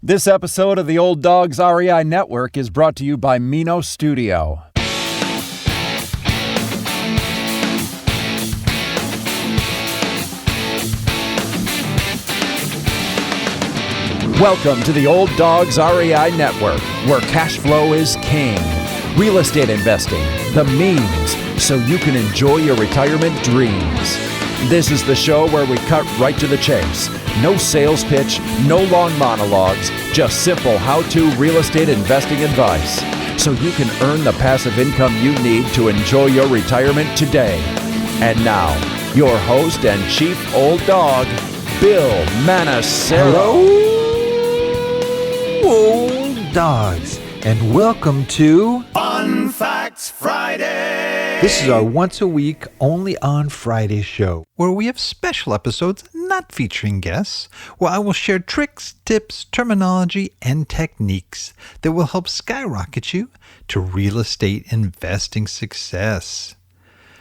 This episode of the Old Dogs REI Network is brought to you by Mino Studio. Welcome to the Old Dogs REI Network, where cash flow is king. Real estate investing, the means, so you can enjoy your retirement dreams. This is the show where we cut right to the chase. No sales pitch, no long monologues, just simple how-to real estate investing advice, so you can earn the passive income you need to enjoy your retirement today. And now, your host and chief old dog, Bill Manassero. Hello, old dogs, and welcome to Fun Facts Friday. This is our once-a-week, only on Friday show, where we have special episodes not featuring guests, where I will share tricks, tips, terminology, and techniques that will help skyrocket you to real estate investing success.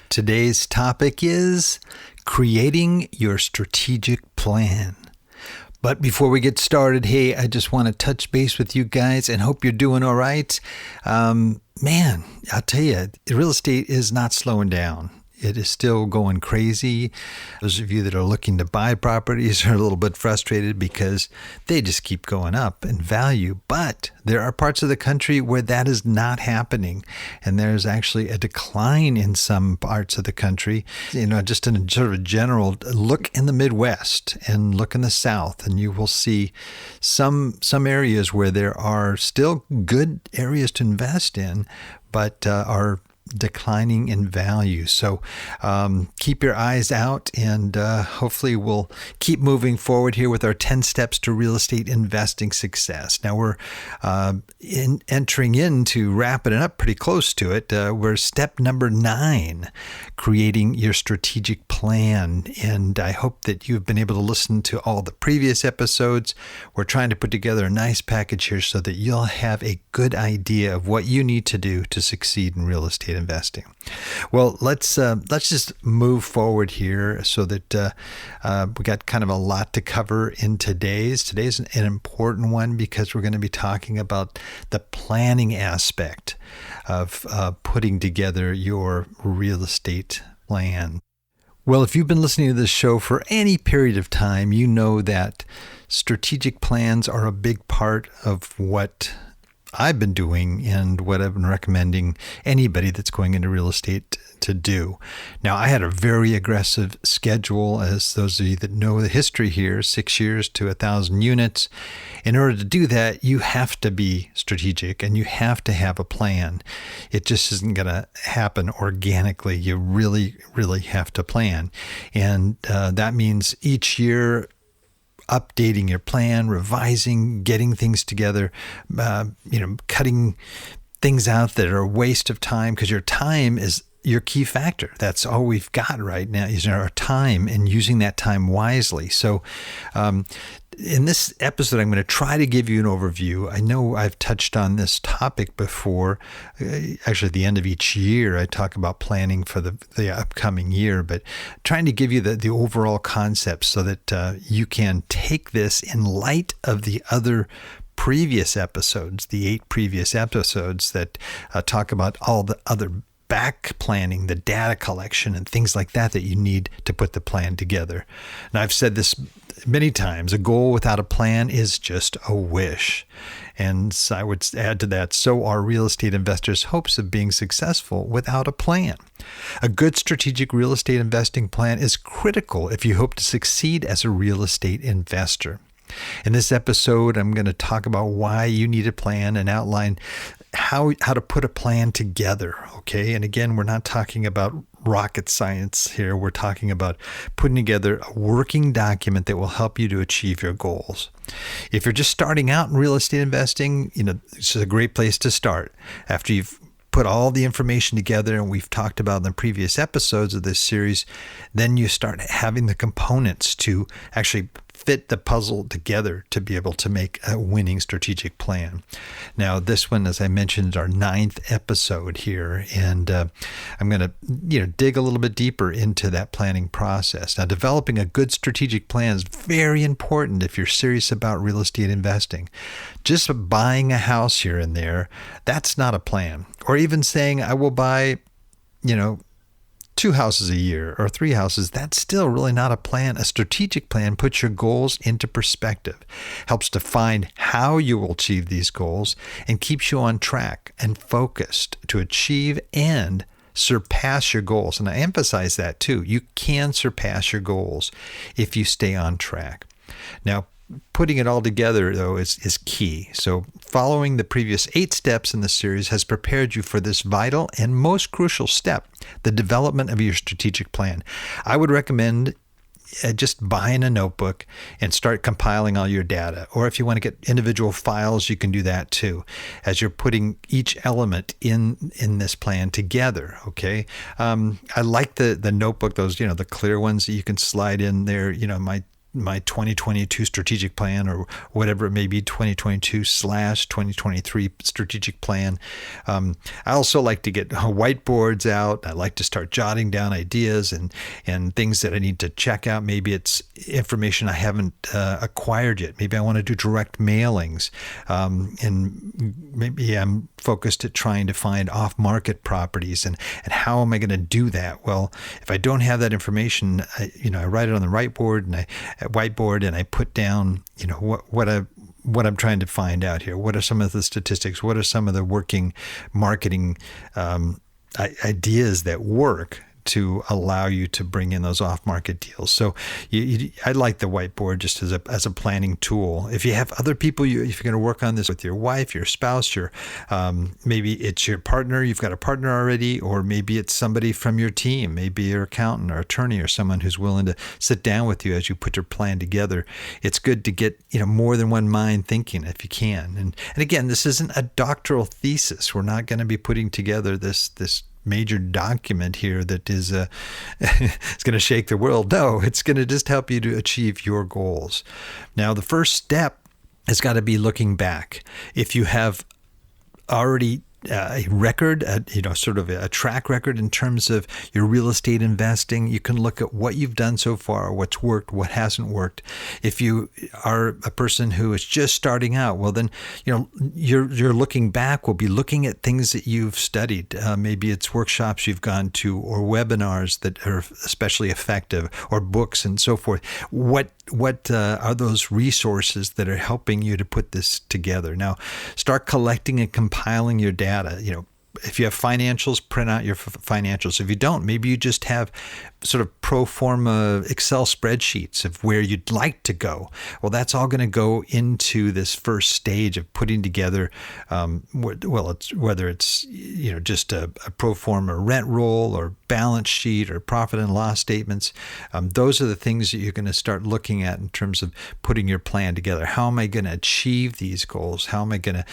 Today's topic is creating your strategic plan. But before we get started, hey, I just want to touch base with you guys and hope you're doing all right. Man, I'll tell you, real estate is not slowing down. It is still going crazy. Those of you that are looking to buy properties are a little bit frustrated because they just keep going up in value. But there are parts of the country where that is not happening. And there's actually a decline in some parts of the country. You know, just in a sort of a general look in the Midwest and look in the South, and you will see some areas where there are still good areas to invest in, but are declining in value. So keep your eyes out, and hopefully we'll keep moving forward here with our 10 steps to real estate investing success. Now we're entering into wrapping it up pretty close to it. We're step number 9, creating your strategic plan. And I hope that you've been able to listen to all the previous episodes. We're trying to put together a nice package here so that you'll have a good idea of what you need to do to succeed in real estate investing. Well, let's just move forward here so that we got kind of a lot to cover in today's. Today's an important one because we're going to be talking about the planning aspect of putting together your real estate plan. Well, if you've been listening to this show for any period of time, you know that strategic plans are a big part of what I've been doing and what I've been recommending anybody that's going into real estate to do. Now, I had a very aggressive schedule, as those of you that know the history here, 6 years to 1,000 units. In order to do that, you have to be strategic and you have to have a plan. It just isn't going to happen organically. You really, really have to plan. And that means each year updating your plan, revising, getting things together, cutting things out that are a waste of time, because your time is your key factor. That's all we've got right now is our time, and using that time wisely. So in this episode, I'm going to try to give you an overview. I know I've touched on this topic before. Actually, at the end of each year, I talk about planning for the upcoming year, but trying to give you the overall concept so that you can take this in light of the other previous episodes, the 8 previous episodes that talk about all the other back planning, the data collection, and things like that you need to put the plan together. And I've said this many times, a goal without a plan is just a wish. And so I would add to that, so are real estate investors' hopes of being successful without a plan. A good strategic real estate investing plan is critical if you hope to succeed as a real estate investor. In this episode, I'm going to talk about why you need a plan and outline how to put a plan together, okay? And again, we're not talking about rocket science here. We're talking about putting together a working document that will help you to achieve your goals. If you're just starting out in real estate investing, this is a great place to start. After you've put all the information together, and we've talked about in the previous episodes of this series, then you start having the components to actually fit the puzzle together to be able to make a winning strategic plan. Now, this one, as I mentioned, is our 9th episode here, and I'm going to dig a little bit deeper into that planning process. Now, developing a good strategic plan is very important if you're serious about real estate investing. Just buying a house here and there, that's not a plan. Or even saying, I will buy, 2 houses a year or 3 houses, that's still really not a plan. A strategic plan puts your goals into perspective, helps define how you will achieve these goals, and keeps you on track and focused to achieve and surpass your goals. And I emphasize that too. You can surpass your goals if you stay on track. Now, putting it all together, though, is key. So following the previous 8 steps in the series has prepared you for this vital and most crucial step, the development of your strategic plan. I would recommend just buying a notebook and start compiling all your data. Or if you want to get individual files, you can do that too, as you're putting each element in this plan together, okay? I like the notebook, those, the clear ones that you can slide in there, my 2022 strategic plan, or whatever it may be, 2022/2023 strategic plan. I also like to get whiteboards out. I like to start jotting down ideas and things that I need to check out. Maybe it's information I haven't acquired yet. Maybe I want to do direct mailings. And maybe I'm focused at trying to find off-market properties. And how am I going to do that? Well, if I don't have that information, I write it on the whiteboard and I put down, what I'm trying to find out here. What are some of the statistics? What are some of the working marketing ideas that work to allow you to bring in those off-market deals? So I like the whiteboard just as a planning tool. If you have other people, if you're going to work on this with your wife, your spouse, maybe it's your partner, you've got a partner already, or maybe it's somebody from your team, maybe your accountant or attorney or someone who's willing to sit down with you as you put your plan together. It's good to get more than one mind thinking if you can. And again, this isn't a doctoral thesis. We're not going to be putting together this major document here that is it's going to shake the world. No, it's going to just help you to achieve your goals. Now, the first step has got to be looking back. If you have already a record, sort of a track record in terms of your real estate investing, you can look at what you've done so far, what's worked, what hasn't worked. If you are a person who is just starting out, well, then, you're looking back, we'll be looking at things that you've studied. Maybe it's workshops you've gone to, or webinars that are especially effective, or books and so forth. What are those resources that are helping you to put this together? Now, start collecting and compiling your data. If you have financials, print out your financials. If you don't, maybe you just have sort of pro forma Excel spreadsheets of where you'd like to go. Well, that's all going to go into this first stage of putting together, whether it's just a pro forma rent roll or balance sheet or profit and loss statements. Those are the things that you're going to start looking at in terms of putting your plan together. How am I going to achieve these goals? How am I going to,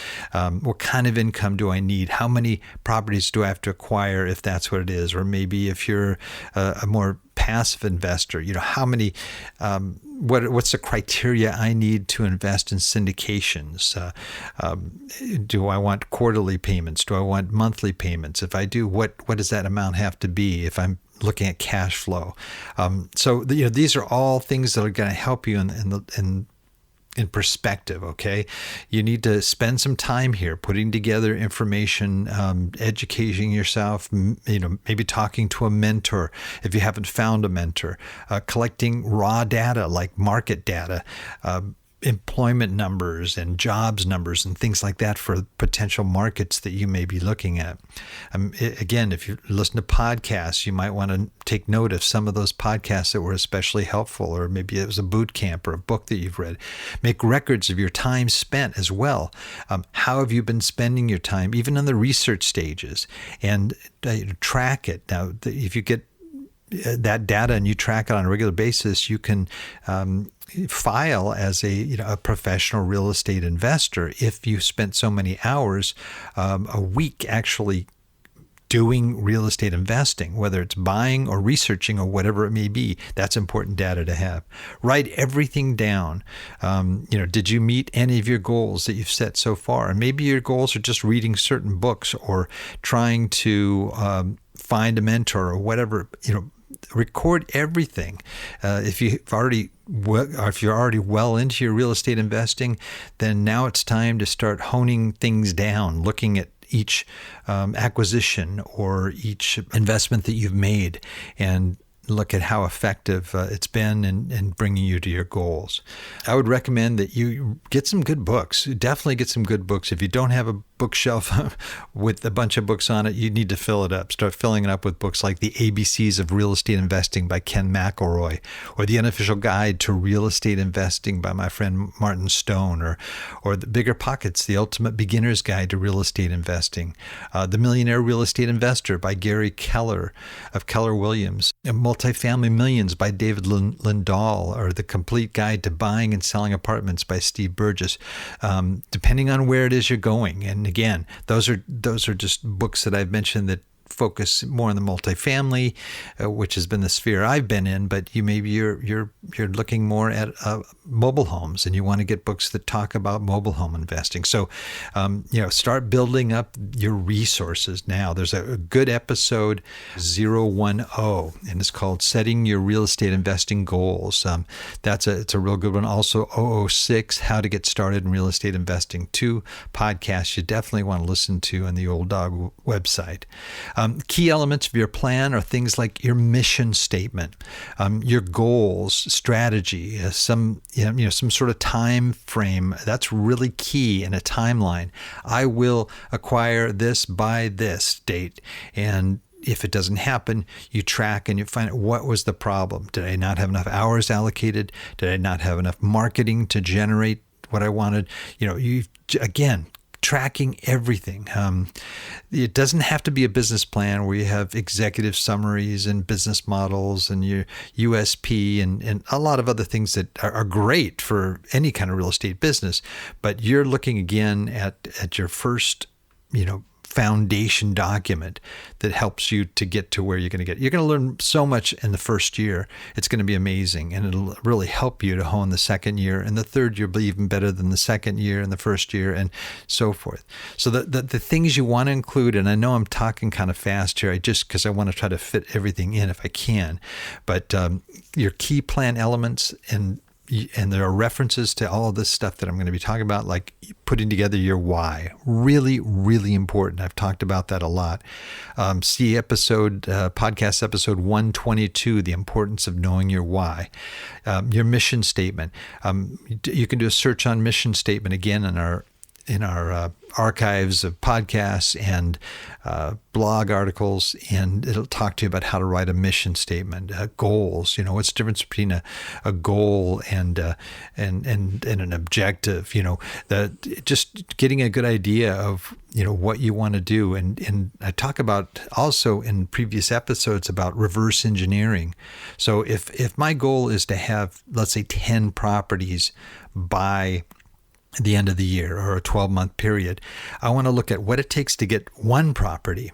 what kind of income do I need? How many properties do I have to acquire, if that's what it is? Or maybe if you're a more passive investor, how many, what's the criteria I need to invest in syndications? Do I want quarterly payments? Do I want monthly payments? If I do, what does that amount have to be if I'm looking at cash flow? So these are all things that are going to help you in perspective, okay? You need to spend some time here putting together information, educating yourself, maybe talking to a mentor if you haven't found a mentor, collecting raw data like market data, employment numbers and jobs numbers and things like that for potential markets that you may be looking at. Again, if you listen to podcasts, you might want to take note of some of those podcasts that were especially helpful, or maybe it was a boot camp or a book that you've read. Make records of your time spent as well. How have you been spending your time, even in the research stages, and track it. Now, if you get that data and you track it on a regular basis, you can file as a professional real estate investor if you spent so many hours a week actually doing real estate investing, whether it's buying or researching or whatever it may be. That's important data to have. Write everything down. Did you meet any of your goals that you've set so far? And maybe your goals are just reading certain books or trying to find a mentor or whatever. Record everything. If you're already well into your real estate investing, then now it's time to start honing things down, looking at each acquisition or each investment that you've made, and look at how effective it's been in bringing you to your goals. I would recommend that you get some good books. Definitely get some good books. If you don't have a bookshelf with a bunch of books on it, you need to fill it up. Start filling it up with books like The ABCs of Real Estate Investing by Ken McElroy, or The Unofficial Guide to Real Estate Investing by my friend Martin Stone, or The Bigger Pockets, The Ultimate Beginner's Guide to Real Estate Investing, The Millionaire Real Estate Investor by Gary Keller of Keller Williams, Multifamily Millions by David Lindahl, or The Complete Guide to Buying and Selling Apartments by Steve Burgess, depending on where it is you're going. And again, those are just books that I've mentioned that focus more on the multifamily, which has been the sphere I've been in. But you're looking more at mobile homes, and you want to get books that talk about mobile home investing. So, start building up your resources now. There's a good episode 010, and it's called Setting Your Real Estate Investing Goals. It's a real good one. Also 006, How to Get Started in Real Estate Investing. 2 podcasts you definitely want to listen to on the Old Dog website. Key elements of your plan are things like your mission statement, your goals, strategy, some sort of time frame. That's really key in a timeline. I will acquire this by this date, and if it doesn't happen, you track and you find out what was the problem. Did I not have enough hours allocated? Did I not have enough marketing to generate what I wanted? Tracking everything. It doesn't have to be a business plan where you have executive summaries and business models and your USP and a lot of other things that are great for any kind of real estate business. But you're looking again at your first, foundation document that helps you to get to where you're going to get. You're going to learn so much in the first year. It's going to be amazing, and it'll really help you to hone the second year, and the third year will be even better than the second year and the first year, and so forth. So the things you want to include, and I know I'm talking kind of fast here, because I want to try to fit everything in if I can, but your key plan elements, and there are references to all of this stuff that I'm going to be talking about, like putting together your why. Really, really important. I've talked about that a lot. See podcast episode 122, The Importance of Knowing Your Why. Your mission statement. You can do a search on mission statement again in our archives of podcasts and blog articles, and it'll talk to you about how to write a mission statement, goals. What's the difference between a goal and an objective? Just getting a good idea of what you want to do, and I talk about also in previous episodes about reverse engineering. So if my goal is to have, let's say, 10 properties by the end of the year or a 12-month period, I want to look at what it takes to get one property,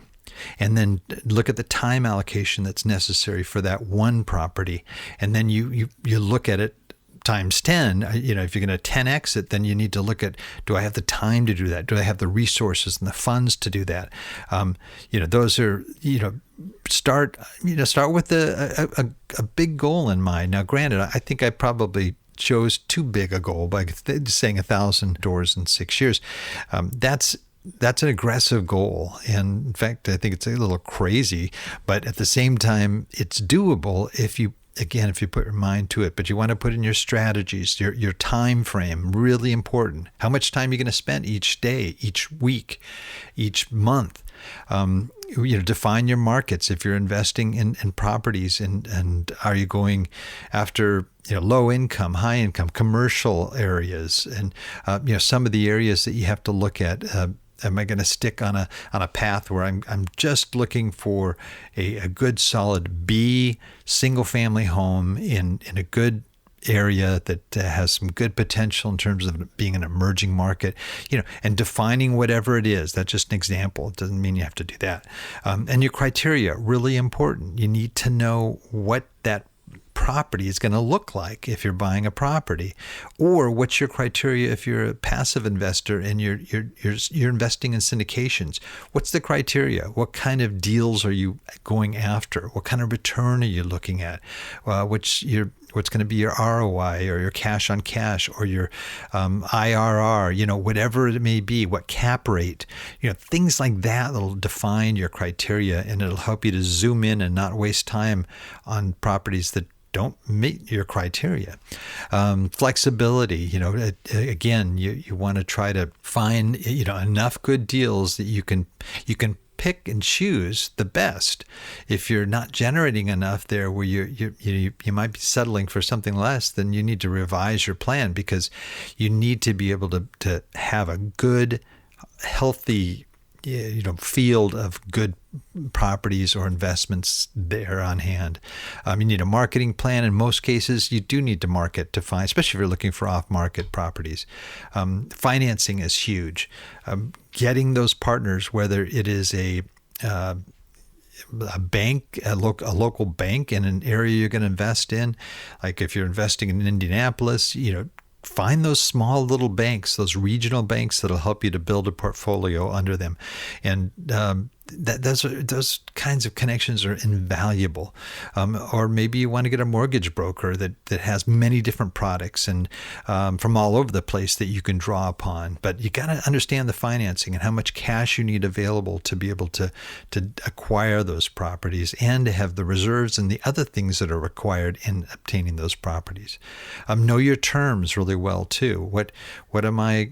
and then look at the time allocation that's necessary for that one property. And then you look at it times 10. If you're going to 10x it, then you need to look at, do I have the time to do that? Do I have the resources and the funds to do that? Those are, start with a big goal in mind. Now, granted, I think I probably chose too big a goal by saying 1,000 doors in 6 years. That's an aggressive goal. And in fact, I think it's a little crazy, but at the same time, it's doable if you put your mind to it. But you want to put in your strategies, your time frame, really important. How much time you're going to spend each day, each week, each month. Define your markets. If you're investing in properties, and are you going after low income, high income, commercial areas, and some of the areas that you have to look at. Am I going to stick on a path where I'm just looking for a good solid B single family home in a good area that has some good potential in terms of being an emerging market, and defining whatever it is. That's just an example. It doesn't mean you have to do that. And your criteria, really important. You need to know what that property is going to look like if you're buying a property, or what's your criteria if you're a passive investor and you're investing in syndications. What's the criteria? What kind of deals are you going after? What kind of return are you looking at? What's going to be your ROI or your cash on cash or your IRR, whatever it may be, what cap rate, things like that will define your criteria, and it'll help you to zoom in and not waste time on properties that don't meet your criteria. Flexibility, again, you want to try to find, enough good deals that you can pick and choose the best. If you're not generating enough there where you might be settling for something less, then you need to revise your plan, because you need to be able to have a good, healthy, field of good properties or investments there on hand. You need a marketing plan. In most cases, you do need to market to find, especially if you're looking for off-market properties. Financing is huge. Getting those partners, whether it is a bank, a local bank in an area you're going to invest in, like if you're investing in Indianapolis, find those small little banks, those regional banks that'll help you to build a portfolio under them. And those kinds of connections are invaluable. Or maybe you want to get a mortgage broker that has many different products and from all over the place that you can draw upon. But you got to understand the financing and how much cash you need available to be able to acquire those properties and to have the reserves and the other things that are required in obtaining those properties. Know your terms really well too. What am I,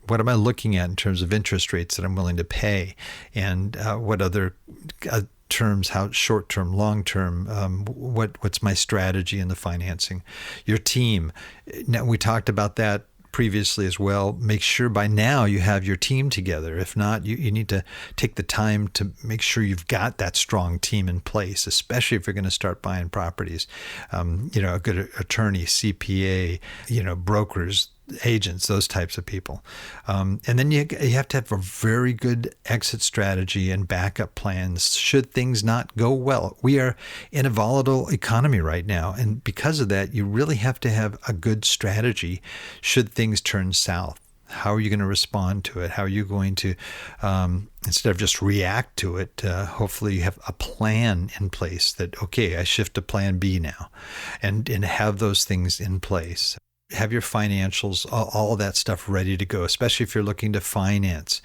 what am I looking at in terms of interest rates that I'm willing to pay, and what other terms, how short-term, long-term, what's my strategy in the financing? Your team. Now, we talked about that previously as well. Make sure by now you have your team together. If not, you need to take the time to make sure you've got that strong team in place, especially if you're going to start buying properties. A good attorney, CPA, brokers, agents, those types of people. And then you have to have a very good exit strategy and backup plans should things not go well. We are in a volatile economy right now, and because of that, you really have to have a good strategy should things turn south. How are you going to respond to it? How are you going to, instead of just react to it, hopefully you have a plan in place that, okay, I shift to plan B now, and have those things in place. Have your financials, all that stuff ready to go, especially if you're looking to finance.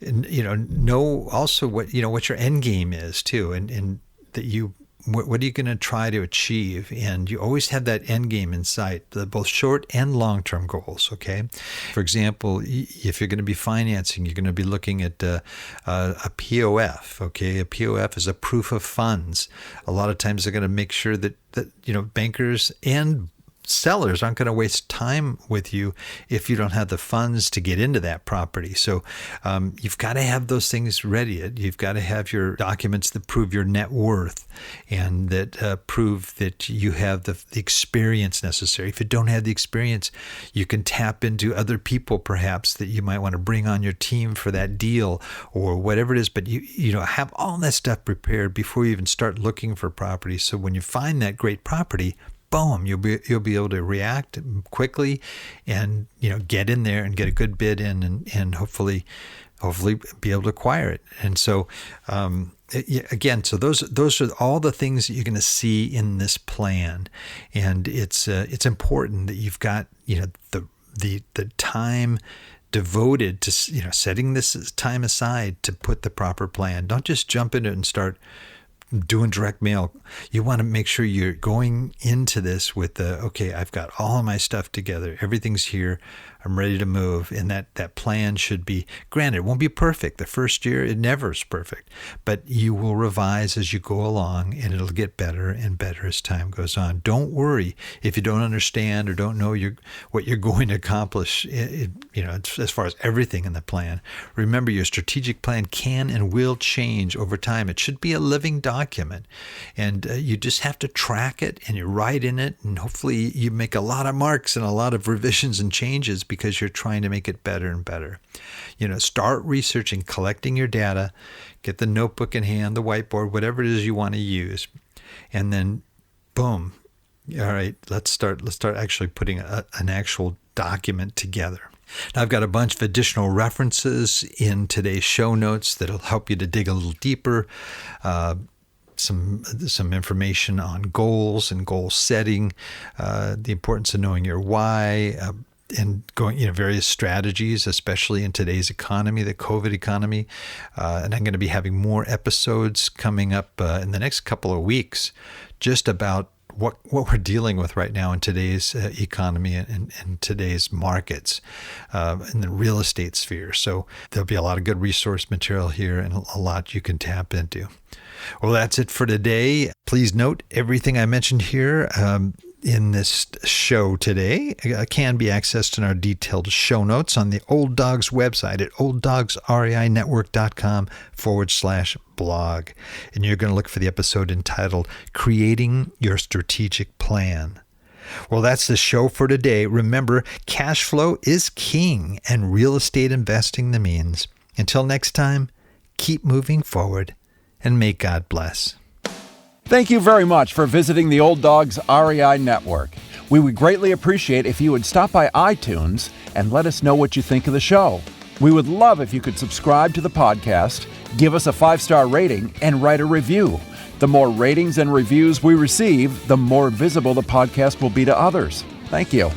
Know also what your end game is too, and that what are you going to try to achieve? And you always have that end game in sight, both short and long-term goals, okay? For example, if you're going to be financing, you're going to be looking at a POF, okay? A POF is a proof of funds. A lot of times they're going to make sure that bankers and sellers aren't going to waste time with you if you don't have the funds to get into that property. So you've got to have those things ready. You've got to have your documents that prove your net worth and that prove that you have the experience necessary. If you don't have the experience, you can tap into other people perhaps that you might want to bring on your team for that deal or whatever it is. But you have all that stuff prepared before you even start looking for property. So when you find that great property, boom, you'll be able to react quickly and get in there and get a good bid in and hopefully be able to acquire it. And so again, so those are all the things that you're going to see in this plan, and it's important that you've got the time devoted to setting this time aside to put the proper plan. Don't just jump into it and start doing direct mail. You want to make sure you're going into this with okay, I've got all of my stuff together. Everything's here. I'm ready to move. And that plan should be, granted, it won't be perfect. The first year, it never is perfect. But you will revise as you go along, and it'll get better and better as time goes on. Don't worry if you don't understand or don't know what you're going to accomplish, as far as everything in the plan. Remember, your strategic plan can and will change over time. It should be a living document. And you just have to track it, and you write in it, and hopefully you make a lot of marks and a lot of revisions and changes because you're trying to make it better and better. Start researching, collecting your data, get the notebook in hand, the whiteboard, whatever it is you want to use, and then boom. All right, let's start actually putting an actual document together. Now, I've got a bunch of additional references in today's show notes that'll help you to dig a little deeper. Some information on goals and goal setting, the importance of knowing your why, and going, various strategies, especially in today's economy, the COVID economy. And I'm going to be having more episodes coming up in the next couple of weeks, just about what we're dealing with right now in today's economy and today's markets in the real estate sphere. So there'll be a lot of good resource material here and a lot you can tap into. Well, that's it for today. Please note everything I mentioned here in this show today can be accessed in our detailed show notes on the Old Dogs website at olddogsreinetwork.com/blog. And you're going to look for the episode entitled Creating Your Strategic Plan. Well, that's the show for today. Remember, cash flow is king and real estate investing the means. Until next time, keep moving forward and may God bless. Thank you very much for visiting the Old Dogs REI Network. We would greatly appreciate if you would stop by iTunes and let us know what you think of the show. We would love if you could subscribe to the podcast, give us a 5-star rating, and write a review. The more ratings and reviews we receive, the more visible the podcast will be to others. Thank you.